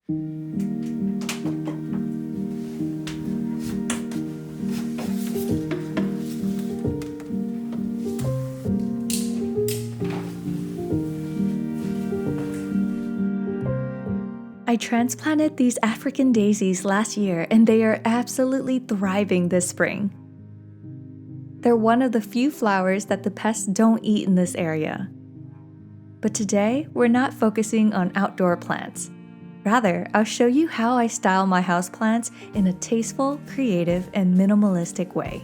I transplanted these African daisies last year and they are absolutely thriving this spring. They're one of the few flowers that the pests don't eat in this area. But today, we're not focusing on outdoor plants. Rather, I'll show you how I style my houseplants in a tasteful, creative, and minimalistic way.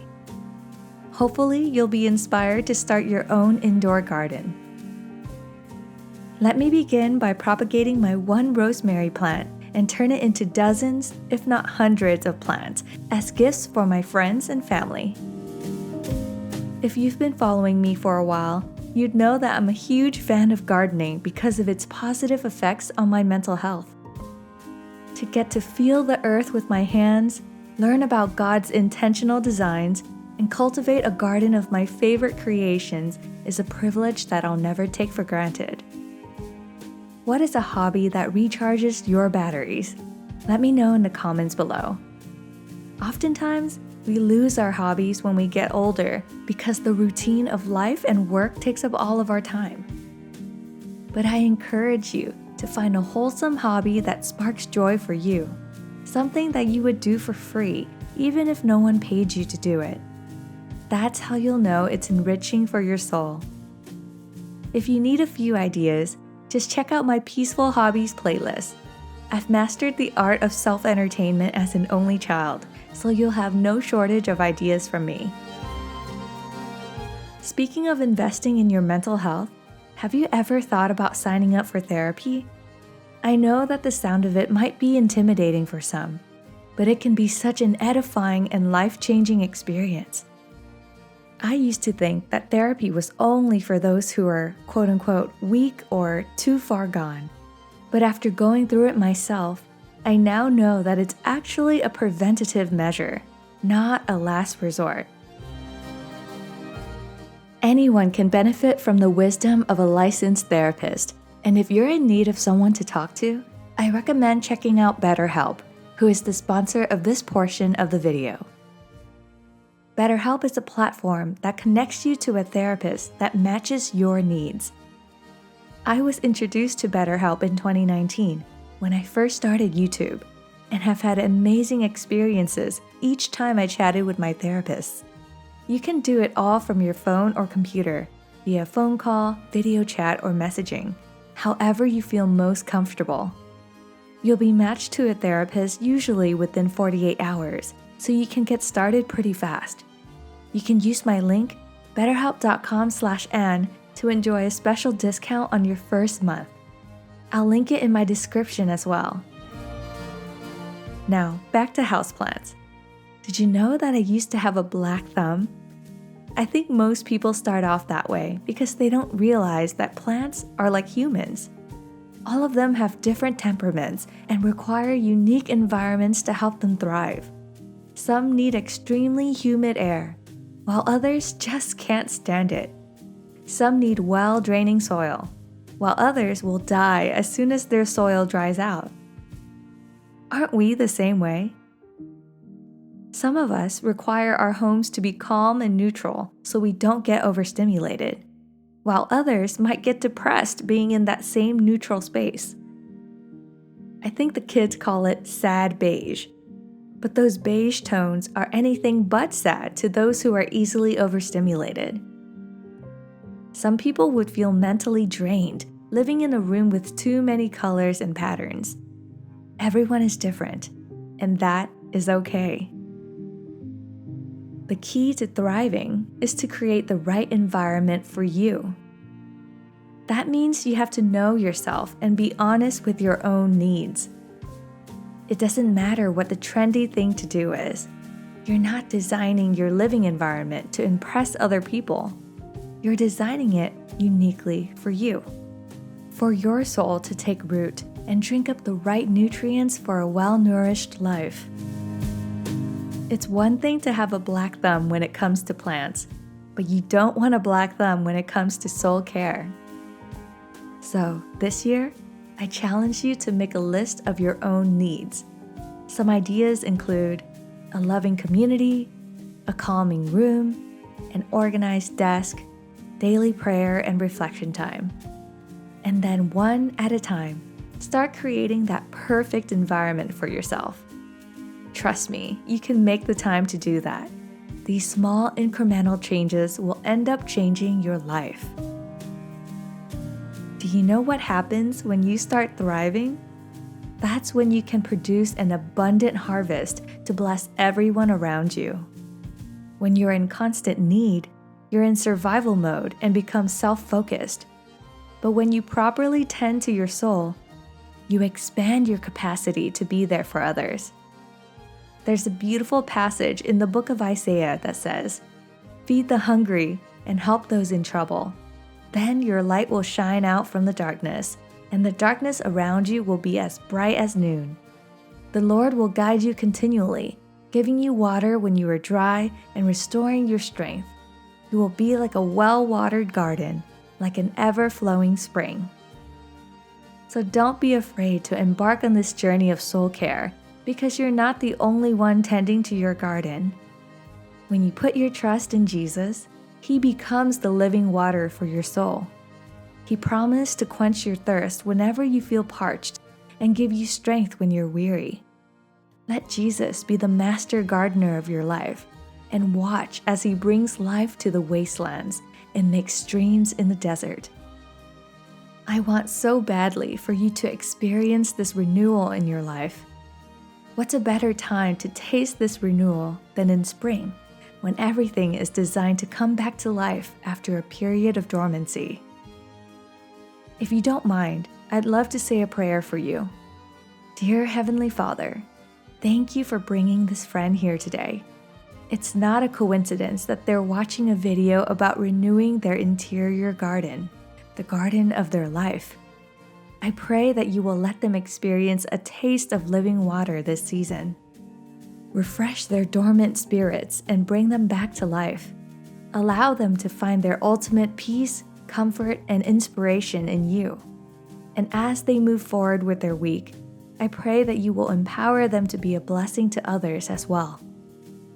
Hopefully, you'll be inspired to start your own indoor garden. Let me begin by propagating my one rosemary plant and turn it into dozens, if not hundreds of plants as gifts for my friends and family. If you've been following me for a while, you'd know that I'm a huge fan of gardening because of its positive effects on my mental health. To get to feel the earth with my hands, learn about God's intentional designs, and cultivate a garden of my favorite creations is a privilege that I'll never take for granted. What is a hobby that recharges your batteries? Let me know in the comments below. Oftentimes, we lose our hobbies when we get older because the routine of life and work takes up all of our time. But I encourage you to find a wholesome hobby that sparks joy for you, something that you would do for free, even if no one paid you to do it. That's how you'll know it's enriching for your soul. If you need a few ideas, just check out my Peaceful Hobbies playlist. I've mastered the art of self-entertainment as an only child, so you'll have no shortage of ideas from me. Speaking of investing in your mental health, have you ever thought about signing up for therapy? I know that the sound of it might be intimidating for some, but it can be such an edifying and life-changing experience. I used to think that therapy was only for those who are quote-unquote weak or too far gone. But after going through it myself, I now know that it's actually a preventative measure, not a last resort. Anyone can benefit from the wisdom of a licensed therapist, and if you're in need of someone to talk to, I recommend checking out BetterHelp, who is the sponsor of this portion of the video. BetterHelp is a platform that connects you to a therapist that matches your needs. I was introduced to BetterHelp in 2019 when I first started YouTube and have had amazing experiences each time I chatted with my therapists. You can do it all from your phone or computer, via phone call, video chat, or messaging, however you feel most comfortable. You'll be matched to a therapist usually within 48 hours, so you can get started pretty fast. You can use my link, betterhelp.com/Ann, to enjoy a special discount on your first month. I'll link it in my description as well. Now, back to houseplants. Did you know that I used to have a black thumb? I think most people start off that way because they don't realize that plants are like humans. All of them have different temperaments and require unique environments to help them thrive. Some need extremely humid air, while others just can't stand it. Some need well-draining soil, while others will die as soon as their soil dries out. Aren't we the same way? Some of us require our homes to be calm and neutral so we don't get overstimulated, while others might get depressed being in that same neutral space. I think the kids call it sad beige, but those beige tones are anything but sad to those who are easily overstimulated. Some people would feel mentally drained living in a room with too many colors and patterns. Everyone is different, and that is okay. The key to thriving is to create the right environment for you. That means you have to know yourself and be honest with your own needs. It doesn't matter what the trendy thing to do is. You're not designing your living environment to impress other people. You're designing it uniquely for you. For your soul to take root and drink up the right nutrients for a well-nourished life. It's one thing to have a black thumb when it comes to plants, but you don't want a black thumb when it comes to soul care. So, this year, I challenge you to make a list of your own needs. Some ideas include a loving community, a calming room, an organized desk, daily prayer and reflection time. And then one at a time, start creating that perfect environment for yourself. Trust me, you can make the time to do that. These small incremental changes will end up changing your life. Do you know what happens when you start thriving? That's when you can produce an abundant harvest to bless everyone around you. When you're in constant need, you're in survival mode and become self-focused. But when you properly tend to your soul, you expand your capacity to be there for others. There's a beautiful passage in the book of Isaiah that says, "Feed the hungry and help those in trouble. Then your light will shine out from the darkness, and the darkness around you will be as bright as noon. The Lord will guide you continually, giving you water when you are dry and restoring your strength. You will be like a well-watered garden, like an ever-flowing spring." So don't be afraid to embark on this journey of soul care, because you're not the only one tending to your garden. When you put your trust in Jesus, He becomes the living water for your soul. He promised to quench your thirst whenever you feel parched and give you strength when you're weary. Let Jesus be the master gardener of your life, and watch as He brings life to the wastelands and makes streams in the desert. I want so badly for you to experience this renewal in your life. What's a better time to taste this renewal than in spring, when everything is designed to come back to life after a period of dormancy? If you don't mind, I'd love to say a prayer for you. Dear Heavenly Father, thank you for bringing this friend here today. It's not a coincidence that they're watching a video about renewing their interior garden, the garden of their life. I pray that you will let them experience a taste of living water this season. Refresh their dormant spirits and bring them back to life. Allow them to find their ultimate peace, comfort, and inspiration in you. And as they move forward with their week, I pray that you will empower them to be a blessing to others as well.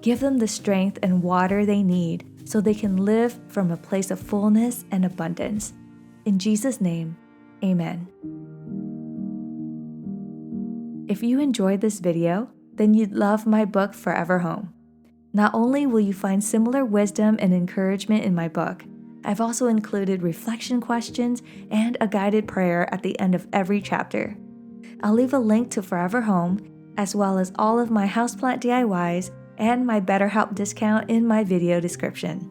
Give them the strength and water they need so they can live from a place of fullness and abundance. In Jesus' name, amen. If you enjoyed this video, then you'd love my book Forever Home. Not only will you find similar wisdom and encouragement in my book, I've also included reflection questions and a guided prayer at the end of every chapter. I'll leave a link to Forever Home, as well as all of my houseplant DIYs and my BetterHelp discount in my video description.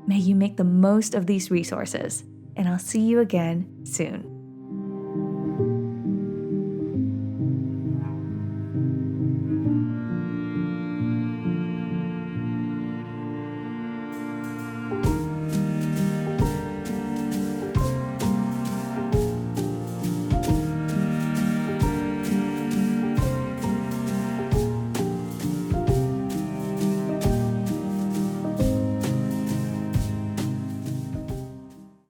May you make the most of these resources, and I'll see you again soon.